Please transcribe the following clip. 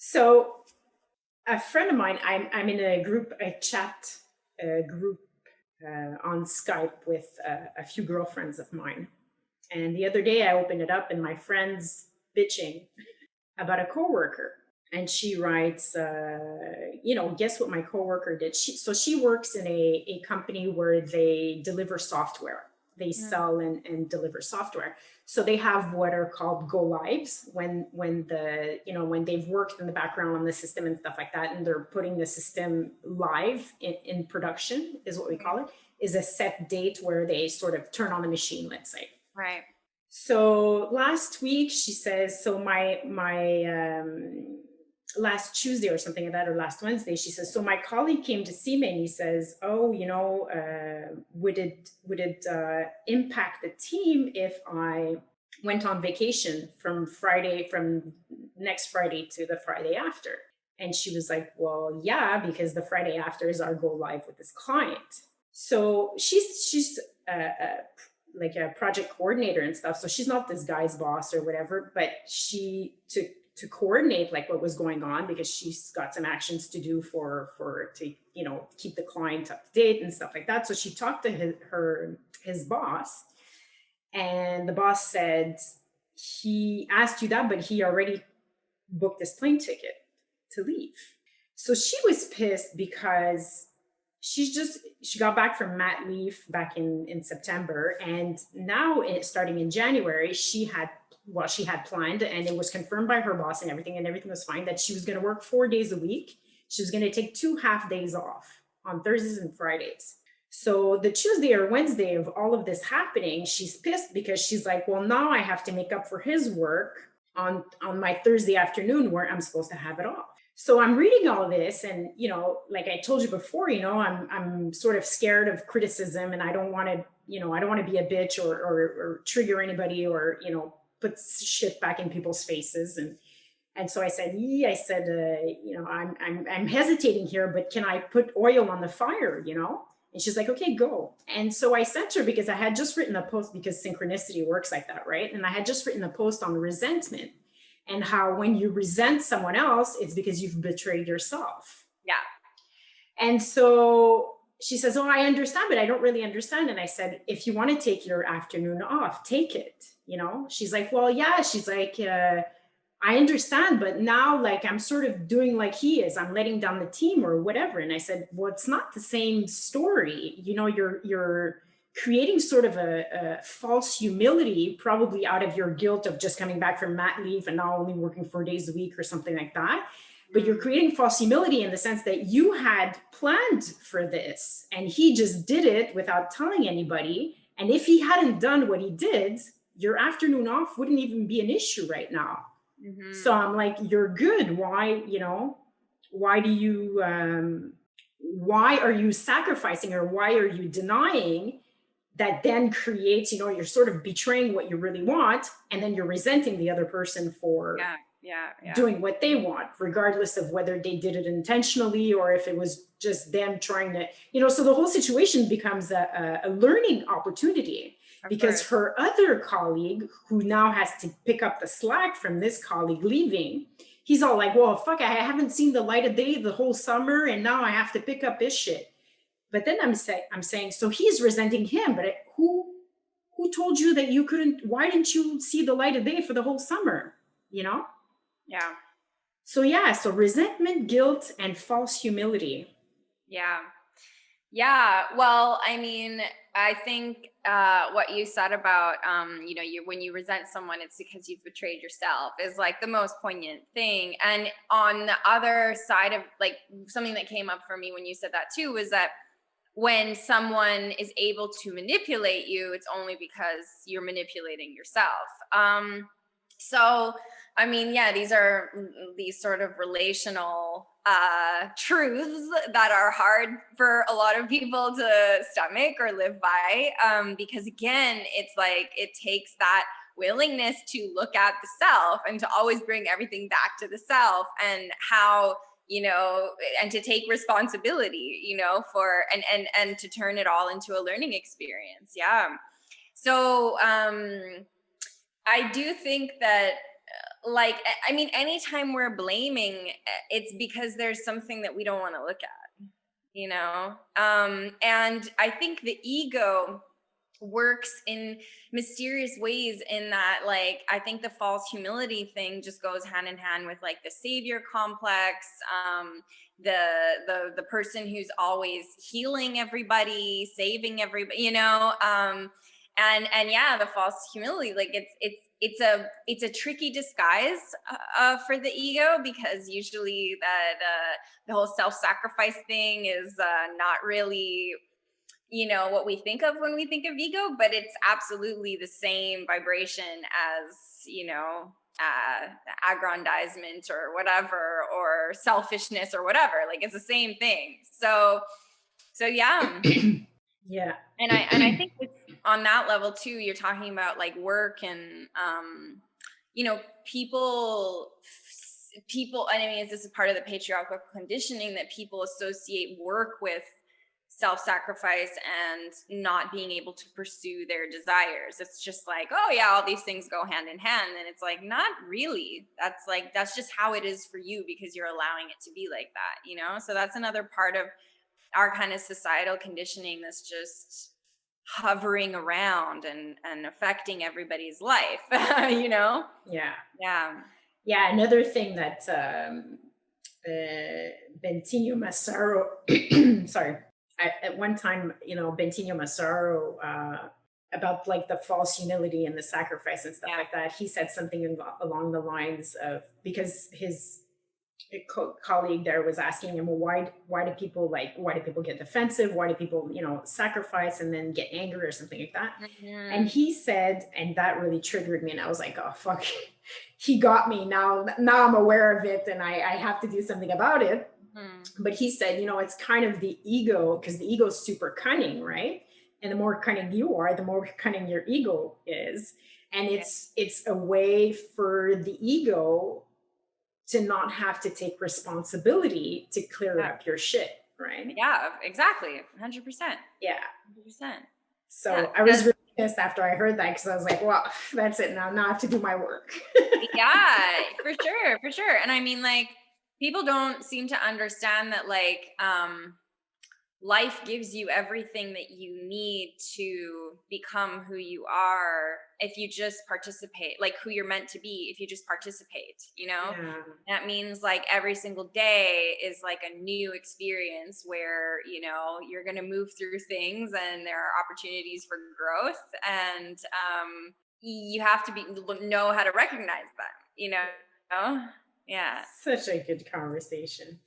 So a friend of mine, I'm in a chat group on Skype with a few girlfriends of mine. And the other day I opened it up and my friend's bitching about a coworker. And she writes, guess what my coworker did? She works in a company where they deliver software. They sell and deliver software. So they have what are called go lives when they've worked in the background on the system and stuff like that, and they're putting the system live in production is what we call it. Is a set date where they sort of turn on the machine, let's say. Right. So last week she says, so my last Tuesday or something like that, or last Wednesday, she says, so my colleague came to see me and he says, oh, would it impact the team if I went on vacation from next Friday to the Friday after? And she was like, well, yeah, because the Friday after is our go live with this client. So she's like a project coordinator and stuff. So she's not this guy's boss or whatever, but she to coordinate like what was going on, because she's got some actions to do to keep the client up to date and stuff like that. So she talked to his boss, and the boss said, he asked you that, but he already booked this plane ticket to leave. So she was pissed because she got back from mat leave back in September, and now starting in January she had planned, and it was confirmed by her boss and everything was fine, that she was going to work 4 days a week. She was going to take 2 half days off on Thursdays and Fridays. So the Tuesday or Wednesday of all of this happening, she's pissed because she's like, well, now I have to make up for his work on my Thursday afternoon where I'm supposed to have it off. So I'm reading all of this, and like I told you before, I'm sort of scared of criticism, and I don't want to be a bitch or trigger anybody, or put shit back in people's faces. And so I said, I'm hesitating here, but can I put oil on the fire? And she's like, okay, go. And so I sent her, because I had just written a post, because synchronicity works like that, right? And I had just written a post on resentment, and how when you resent someone else, it's because you've betrayed yourself. Yeah. And so she says, oh, I understand, but I don't really understand. And I said, if you want to take your afternoon off, take it. She's like, well, yeah. She's like, I understand, but now like I'm sort of doing like he is. I'm letting down the team or whatever. And I said, well, it's not the same story. You're creating sort of a false humility, probably out of your guilt of just coming back from mat leave and now only working 4 days a week or something like that. But you're creating false humility in the sense that you had planned for this and he just did it without telling anybody. And if he hadn't done what he did, your afternoon off wouldn't even be an issue right now. Mm-hmm. So I'm like, you're good. Why are you sacrificing, or why are you denying? That then creates, you're sort of betraying what you really want, and then you're resenting the other person for doing what they want, regardless of whether they did it intentionally or if it was just them trying to, so the whole situation becomes a learning opportunity, because her other colleague, who now has to pick up the slack from this colleague leaving, he's all like, well, fuck, I haven't seen the light of day the whole summer, and now I have to pick up his shit. But then I'm saying, so he's resenting him, but who told you that you couldn't? Why didn't you see the light of day for the whole summer? Yeah. So resentment, guilt, and false humility. Yeah. Well, I mean, I think what you said about, when you resent someone, it's because you've betrayed yourself, is like the most poignant thing. And on the other side of like something that came up for me when you said that too, was that when someone is able to manipulate you, it's only because you're manipulating yourself. So, I mean, these are these sort of relational truths that are hard for a lot of people to stomach or live by. Because again, it's like, it takes that willingness to look at the self and to always bring everything back to the self, and how, and to take responsibility, for, and to turn it all into a learning experience. Yeah. So, I do think that like, I mean, anytime we're blaming, it's because there's something that we don't want to look at, you know? And I think the ego works in mysterious ways, in that, like, I think the false humility thing just goes hand in hand with like the savior complex, the person who's always healing everybody, saving everybody, and yeah, the false humility, like it's a tricky disguise for the ego, because usually that the whole self-sacrifice thing is not really what we think of when we think of ego, but it's absolutely the same vibration as aggrandizement or whatever, or selfishness or whatever. Like, it's the same thing. So yeah. Yeah. And I think on that level too, you're talking about like work and people, and I mean, this is part of the patriarchal conditioning, that people associate work with self-sacrifice and not being able to pursue their desires. It's just like, oh yeah, all these things go hand in hand. And it's like, not really. That's just how it is for you, because you're allowing it to be like that. So that's another part of our kind of societal conditioning that's just hovering around and affecting everybody's life. Yeah. Yeah. Yeah. Another thing that Bentinho Massaro, sorry, at one time, Bentinho Massaro, about like the false humility and the sacrifice and stuff Yeah. like that, he said something along the lines of, because his colleague there was asking him, well, why do people get defensive, why do people sacrifice and then get angry or something like that. Mm-hmm. And he said, and that really triggered me, and I was like, oh fuck, he got me. Now I'm aware of it, and I have to do something about it. Mm-hmm. But he said, it's kind of the ego, because the ego is super cunning, right? And the more cunning you are, the more cunning your ego is. And it's a way for the ego to not have to take responsibility to clear up your shit, right? Yeah, exactly. 100%. Yeah. 100%. So I was really pissed after I heard that, because I was like, well, that's it. Now I have to do my work. Yeah, for sure. For sure. And I mean, like, people don't seem to understand that, like, life gives you everything that you need to become who you are, if you just participate, like who you're meant to be, if you just participate. Yeah. That means like every single day is like a new experience where you're going to move through things, and there are opportunities for growth, and you have to know how to recognize them. Yeah. Such a good conversation.